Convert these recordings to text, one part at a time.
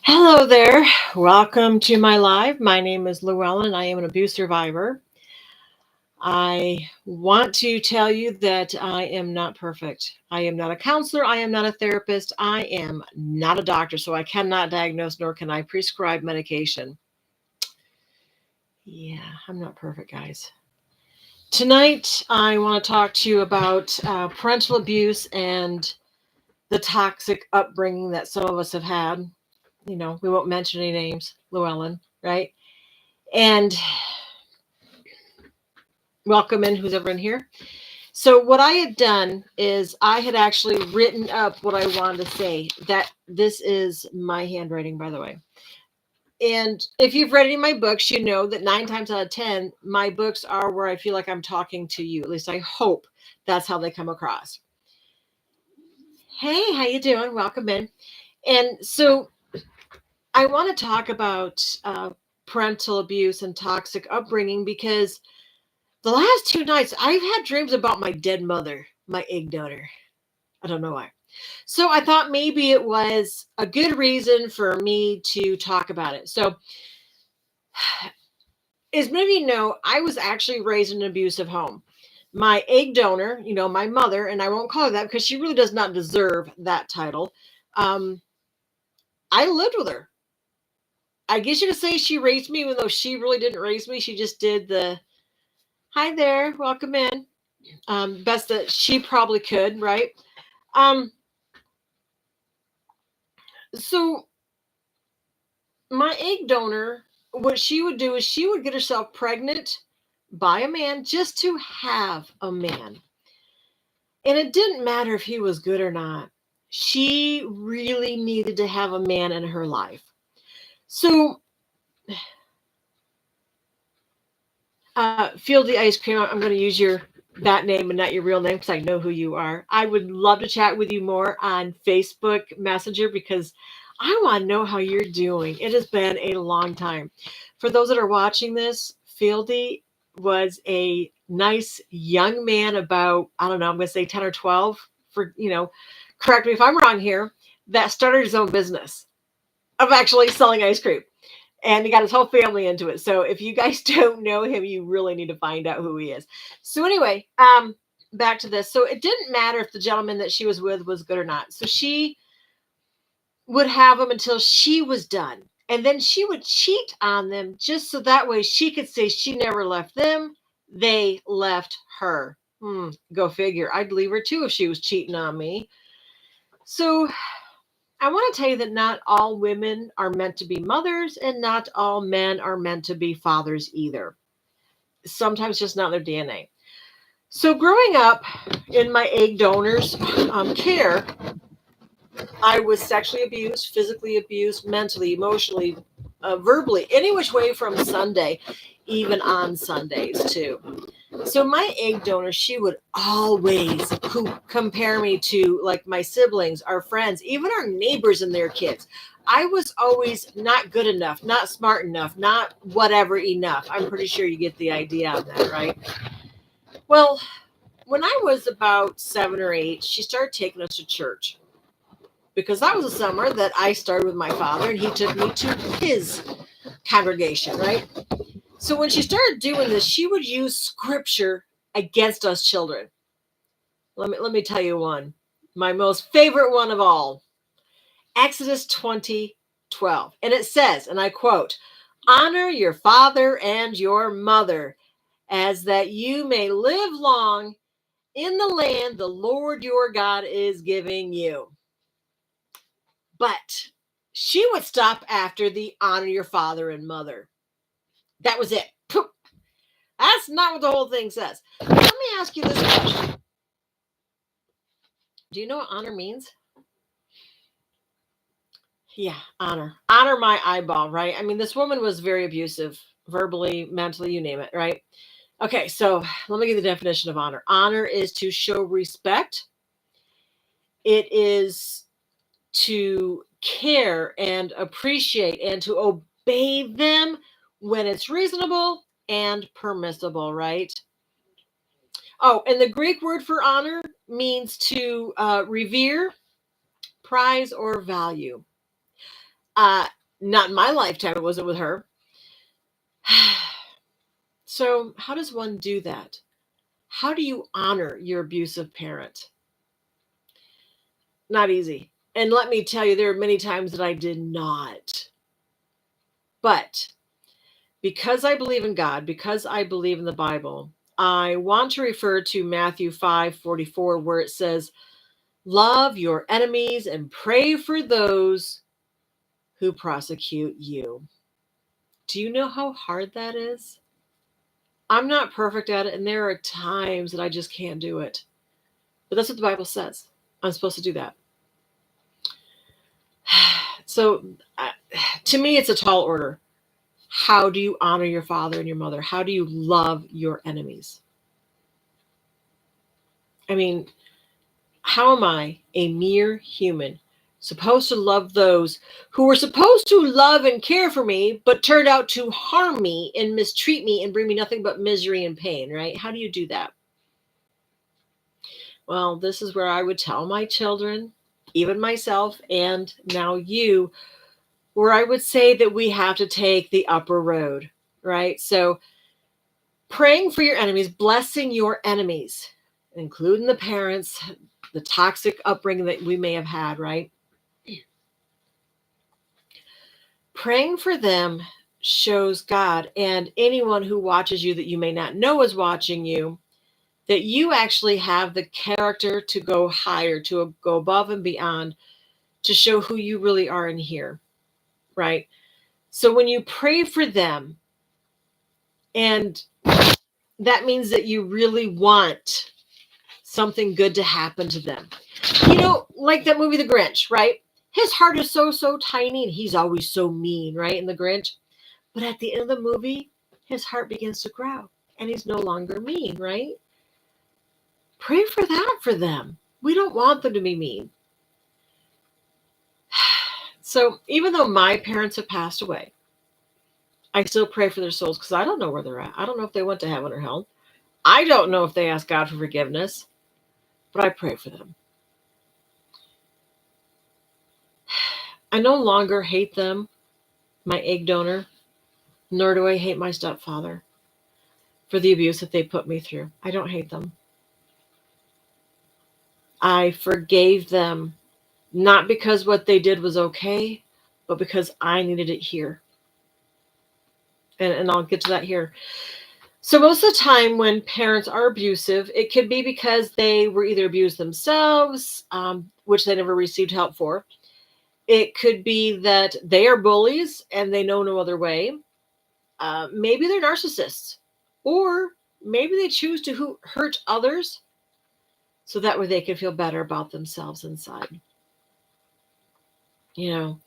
Hello there. Welcome to my live. My name is Llewellyn. I am an abuse survivor. I want to tell you that I am not perfect. I am not a counselor. I am not a therapist. I am not a doctor, so I cannot diagnose nor can I prescribe medication. Yeah, I'm not perfect, guys. Tonight, I want to talk to you about parental abuse and the toxic upbringing that some of us have had. We won't mention any names, Llewellyn, right? And welcome in who's ever in here. So what I had done is I had actually written up what I wanted to say. That this is my handwriting, by the way. And if you've read any of my books, you know that 9 times out of 10, my books are where I feel like I'm talking to you. At least I hope that's how they come across. Hey, how you doing? Welcome in. And so I want to talk about parental abuse and toxic upbringing because the last 2 nights, I've had dreams about my dead mother, my egg donor. I don't know why. So I thought maybe it was a good reason for me to talk about it. So, as many of you know, I was actually raised in an abusive home. My egg donor, my mother, and I won't call her that because she really does not deserve that title. Um, I lived with her. I guess you could say she raised me, even though she really didn't raise me. She just did the hi there, welcome in. Best that she probably could, right? Um, so my egg donor, what she would do is she would get herself pregnant by a man just to have a man. And it didn't matter if he was good or not. She really needed to have a man in her life. So, Fieldy Ice Cream, I'm going to use that name and not your real name because I know who you are. I would love to chat with you more on Facebook Messenger because I want to know how you're doing. It has been a long time. For those that are watching this, Fieldy was a nice young man about, I don't know, I'm going to say 10 or 12 correct me if I'm wrong here, that started his own business of actually selling ice cream and he got his whole family into it. So if you guys don't know him, you really need to find out who he is. So anyway, back to this. So it didn't matter if the gentleman that she was with was good or not. So she would have him until she was done. And then she would cheat on them just so that way she could say she never left them. They left her. Go figure. I'd leave her too if she was cheating on me. So I want to tell you that not all women are meant to be mothers and not all men are meant to be fathers either. Sometimes just not their DNA. So growing up in my egg donors care, I was sexually abused, physically abused, mentally, emotionally, verbally, any which way from Sunday, even on Sundays too. So my egg donor, she would always compare me to like my siblings, our friends, even our neighbors and their kids. I was always not good enough, not smart enough, not whatever enough. I'm pretty sure you get the idea on that, right? Well, when I was about 7 or 8, she started taking us to church because that was a summer that I started with my father and he took me to his congregation, right? So when she started doing this, she would use scripture against us children. Let me tell you one. My most favorite one of all. Exodus 20:12. And it says, and I quote, "Honor your father and your mother, as that you may live long in the land the Lord your God is giving you." But she would stop after the honor your father and mother. That was it. That's not what the whole thing says. Let me ask you this question. Do you know what honor means? Yeah, honor. Honor my eyeball, right? I mean, this woman was very abusive, verbally, mentally, you name it, right? Okay, so let me give you the definition of honor. Honor is to show respect, it is to care and appreciate and to obey them when it's reasonable and permissible, right? Oh, and the Greek word for honor means to revere, prize, or value. Not in my lifetime, it wasn't with her. So, how does one do that? How do you honor your abusive parent? Not easy. And let me tell you, there are many times that I did not. But because I believe in God, because I believe in the Bible, I want to refer to Matthew 5:44, where it says, love your enemies and pray for those who prosecute you. Do you know how hard that is? I'm not perfect at it, and there are times that I just can't do it. But that's what the Bible says. I'm supposed to do that. So, to me, it's a tall order. How do you honor your father and your mother? How do you love your enemies? I mean, how am I, a mere human, supposed to love those who were supposed to love and care for me, but turned out to harm me and mistreat me and bring me nothing but misery and pain, right? How do you do that? Well, this is where I would tell my children, even myself, and now you, where I would say that we have to take the upper road, right? So, praying for your enemies, blessing your enemies, including the parents, the toxic upbringing that we may have had, right? Praying for them shows God and anyone who watches you that you may not know is watching you, that you actually have the character to go higher, to go above and beyond, to show who you really are in here, right? So when you pray for them, and that means that you really want something good to happen to them. You know, like that movie, The Grinch, right? His heart is so, so tiny and he's always so mean, right? In The Grinch. But at the end of the movie, his heart begins to grow and he's no longer mean, right? Pray for that for them. We don't want them to be mean. So even though my parents have passed away, I still pray for their souls because I don't know where they're at. I don't know if they went to heaven or hell. I don't know if they asked God for forgiveness, but I pray for them. I no longer hate them, my egg donor, nor do I hate my stepfather for the abuse that they put me through. I don't hate them. I forgave them, not because what they did was okay, but because I needed it here. And I'll get to that here. So most of the time when parents are abusive, it could be because they were either abused themselves, which they never received help for. It could be that they are bullies and they know no other way. Maybe they're narcissists. Or maybe they choose to hurt others so that way they can feel better about themselves inside. You know,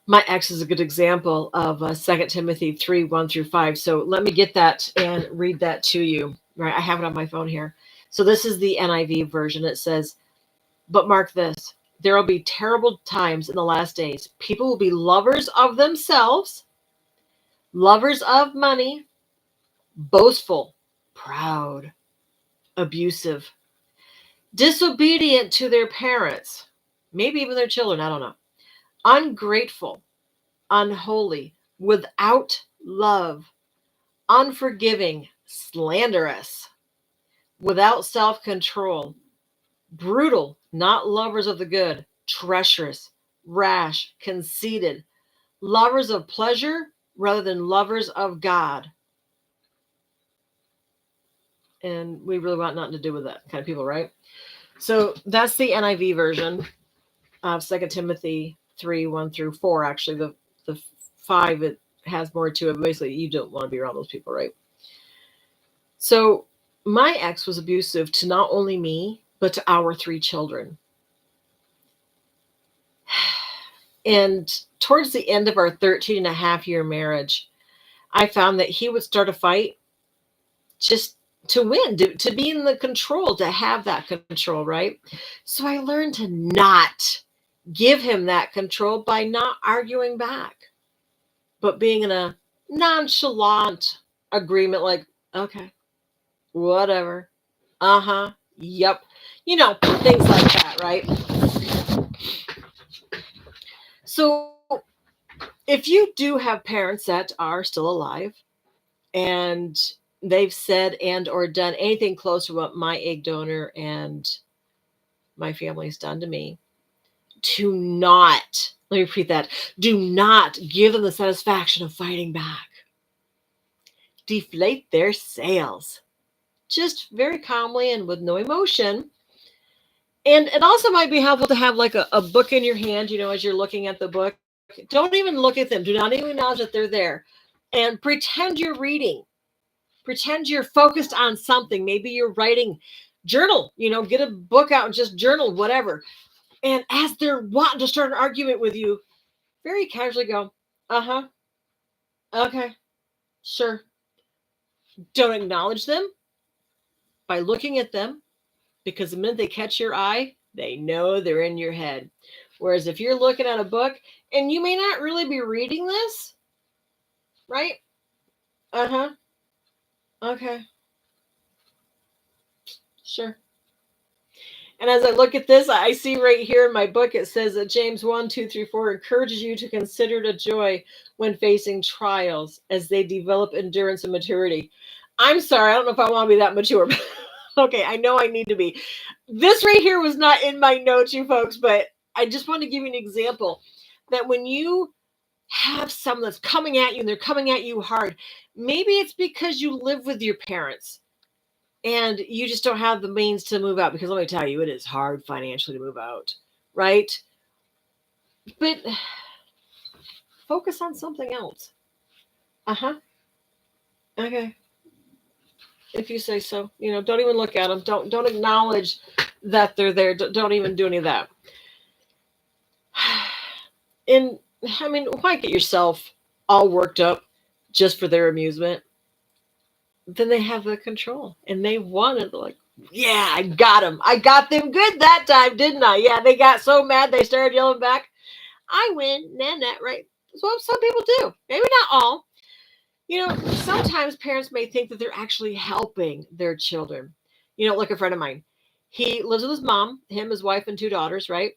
my ex is a good example of 2 Timothy 3:1-5. So let me get that and read that to you. Right, I have it on my phone here. So this is the NIV version. It says, but mark this, there will be terrible times in the last days. People will be lovers of themselves, lovers of money, boastful, proud, abusive, disobedient to their parents, maybe even their children, I don't know, ungrateful, unholy, without love, unforgiving, slanderous, without self control, brutal, not lovers of the good, treacherous, rash, conceited, lovers of pleasure rather than lovers of God. And we really want nothing to do with that kind of people, right? So that's the NIV version of 2 Timothy 3:1-4. Actually, the 5, it has more to it. Basically, you don't want to be around those people, right? So my ex was abusive to not only me, but to our 3 children. And towards the end of our 13 and a half year marriage, I found that he would start a fight just to win, to be in the control, to have that control, right? So I learned to not give him that control by not arguing back, but being in a nonchalant agreement, like, okay, whatever. Uh-huh. Yep. You know, things like that, right? So If you do have parents that are still alive and they've said and or done anything close to what my egg donor and my family's done to me, do not, let me repeat that, do not give them the satisfaction of fighting back. Deflate their sails. Just very calmly and with no emotion. And it also might be helpful to have like a book in your hand, as you're looking at the book. Don't even look at them. Do not even acknowledge that they're there. And pretend you're reading. Pretend you're focused on something. Maybe you're writing. Journal, get a book out and just journal, whatever. And as they're wanting to start an argument with you, very casually go, uh-huh, okay, sure. Don't acknowledge them by looking at them, because the minute they catch your eye, they know they're in your head. Whereas if you're looking at a book and you may not really be reading this, right? Uh-huh. Okay. Sure. And as I look at this, I see right here in my book, it says that James 1, 2, 3, 4 encourages you to consider it a joy when facing trials as they develop endurance and maturity. I'm sorry, I don't know if I want to be that mature. Okay, I know I need to be. This right here was not in my notes, you folks, but I just want to give you an example that when you have someone that's coming at you and they're coming at you hard, maybe it's because you live with your parents and you just don't have the means to move out, because let me tell you, it is hard financially to move out, right? But focus on something else. Uh-huh. Okay. If you say so. Don't even look at them. Don't acknowledge that they're there. Don't even do any of that. And I mean, why get yourself all worked up just for their amusement? Then they have the control and they want it. Like, yeah, I got them. I got them good that time, didn't I? Yeah, they got so mad they started yelling back. I win, Nanette, right? That's what some people do. Maybe not all. Sometimes parents may think that they're actually helping their children. Like a friend of mine. He lives with his mom, him, his wife, and 2 daughters, right?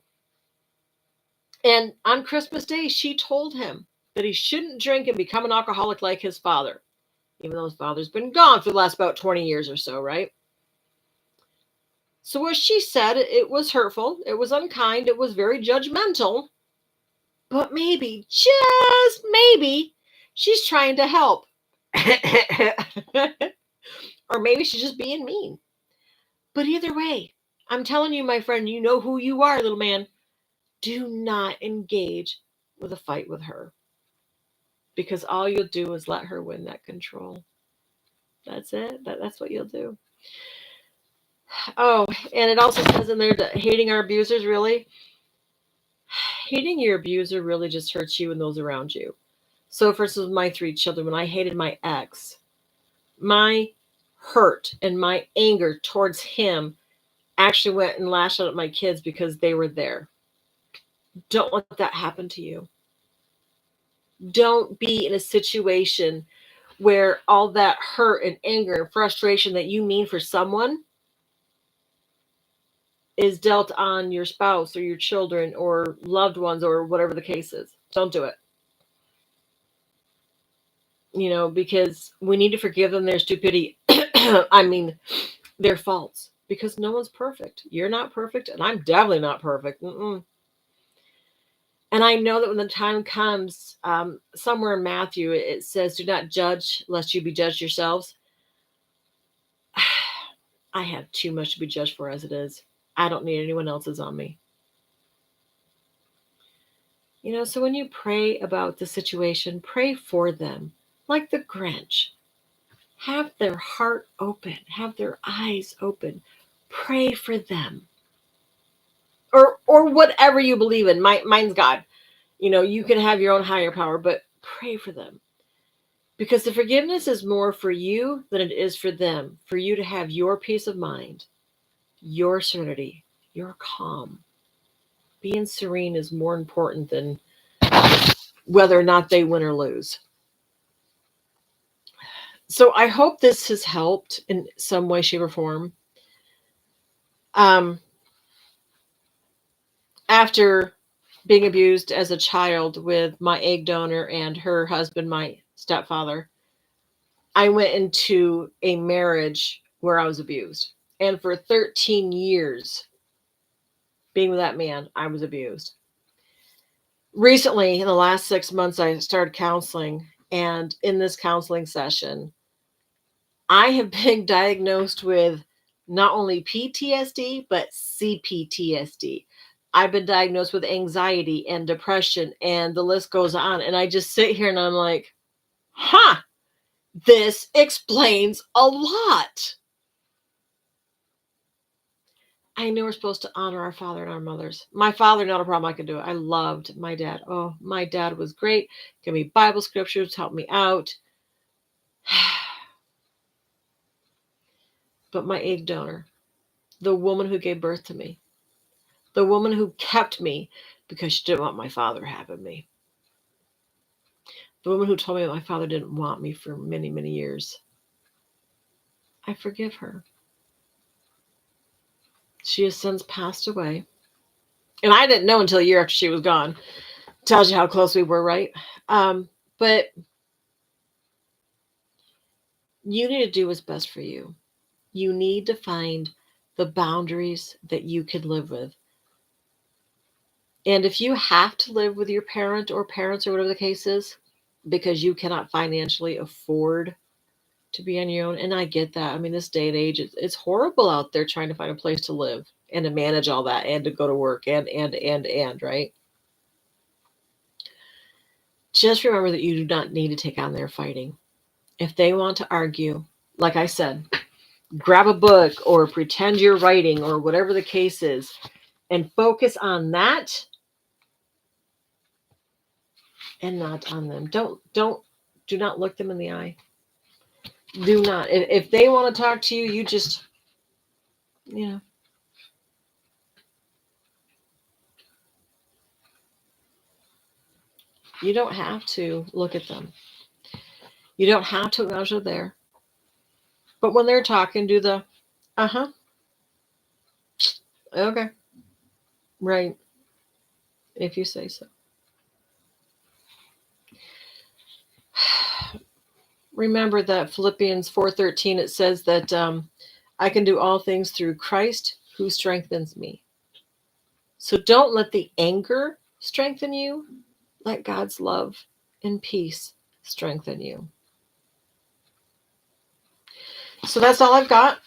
And on Christmas Day, she told him that he shouldn't drink and become an alcoholic like his father, even though his father's been gone for the last about 20 years or so, right? So what she said, it was hurtful, it was unkind, it was very judgmental, but maybe, just maybe, she's trying to help. Or maybe she's just being mean. But either way, I'm telling you, my friend, you know who you are, little man. Do not engage with a fight with her, because all you'll do is let her win that control. That's it. That's what you'll do. Oh, and it also says in there that hating our abusers, really, hating your abuser really just hurts you and those around you. So, for instance, my 3 children, when I hated my ex, my hurt and my anger towards him actually went and lashed out at my kids because they were there. Don't let that happen to you. Don't be in a situation where all that hurt and anger and frustration that you mean for someone is dealt on your spouse or your children or loved ones or whatever the case is. Don't do it. Because we need to forgive them their stupidity. I mean, their faults. Because no one's perfect. You're not perfect, and I'm definitely not perfect. Mm-mm. And I know that when the time comes, somewhere in Matthew, it says, do not judge lest you be judged yourselves. I have too much to be judged for as it is. I don't need anyone else's on me. So when you pray about the situation, pray for them. Like the Grinch. Have their heart open. Have their eyes open. Pray for them. Or whatever you believe in. Mine's God. You can have your own higher power, but pray for them. Because the forgiveness is more for you than it is for them. For you to have your peace of mind, your serenity, your calm. Being serene is more important than whether or not they win or lose. So I hope this has helped in some way, shape, or form. After being abused as a child with my egg donor and her husband, my stepfather, I went into a marriage where I was abused. And for 13 years, being with that man, I was abused. Recently, in the last 6 months, I started counseling. And in this counseling session, I have been diagnosed with not only PTSD, but CPTSD. I've been diagnosed with anxiety and depression, and the list goes on. And I just sit here and I'm like, huh, this explains a lot. I know we're supposed to honor our father and our mothers. My father, not a problem. I could do it. I loved my dad. Oh, my dad was great. Give me Bible scriptures, help me out. But my egg donor, the woman who gave birth to me, the woman who kept me because she didn't want my father having me, the woman who told me that my father didn't want me for many, many years, I forgive her. She has since passed away. And I didn't know until a year after she was gone. Tells you how close we were, right? But you need to do what's best for you. You need to find the boundaries that you can live with. And if you have to live with your parent or parents or whatever the case is, because you cannot financially afford to be on your own, and I get that. I mean, this day and age, it's horrible out there trying to find a place to live and to manage all that and to go to work and, right? Just remember that you do not need to take on their fighting. If they want to argue, like I said, grab a book or pretend you're writing or whatever the case is and focus on that and not on them. Do not look them in the eye. Do not. If they want to talk to you, you just, you know, you don't have to look at them. You don't have to acknowledge they're there. But when they're talking, do the, uh-huh, okay, right, if you say so. Remember that Philippians 4:13, it says that I can do all things through Christ who strengthens me. So don't let the anger strengthen you. Let God's love and peace strengthen you. So that's all I've got.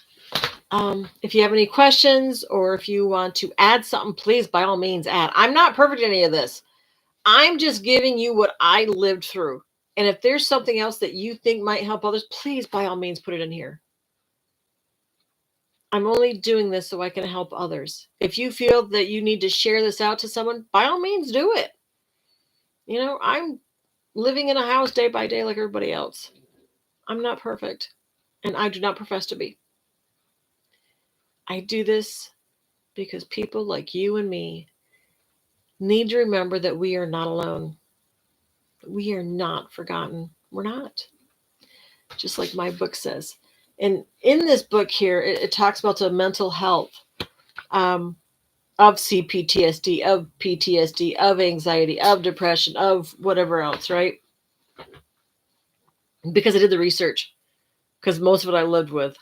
If you have any questions or if you want to add something, please, by all means, add. I'm not perfect at any of this. I'm just giving you what I lived through. And if there's something else that you think might help others, please, by all means, put it in here. I'm only doing this so I can help others. If you feel that you need to share this out to someone, by all means, do it. I'm living in a house day by day like everybody else. I'm not perfect, and I do not profess to be. I do this because people like you and me need to remember that we are not alone. We are not forgotten. We're not. Just like my book says. And in this book here, it talks about the mental health of CPTSD, of PTSD, of anxiety, of depression, of whatever else, right? Because I did the research, because most of it I lived with.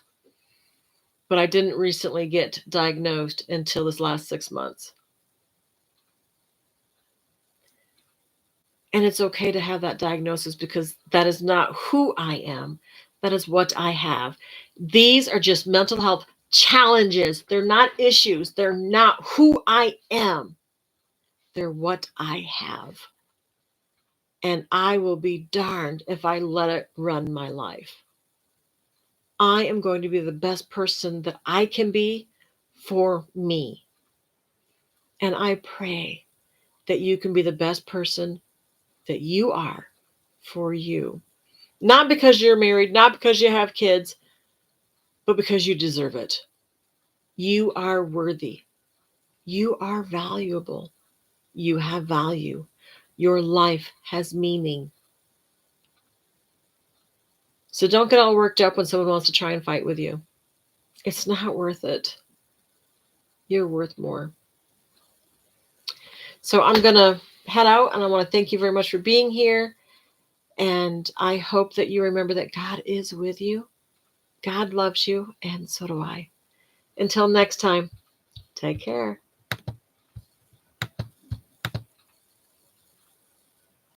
But I didn't recently get diagnosed until this last 6 months. And it's okay to have that diagnosis because that is not who I am. That is what I have. These are just mental health challenges. They're not issues. They're not who I am. They're what I have. And I will be darned if I let it run my life. I am going to be the best person that I can be for me. And I pray that you can be the best person that you are for you. Not because you're married, not because you have kids, but because you deserve it. You are worthy. You are valuable. You have value. Your life has meaning. So don't get all worked up when someone wants to try and fight with you. It's not worth it. You're worth more. So I'm going to head out, and I want to thank you very much for being here. And I hope that you remember that God is with you. God loves you, and so do I. Until next time, take care.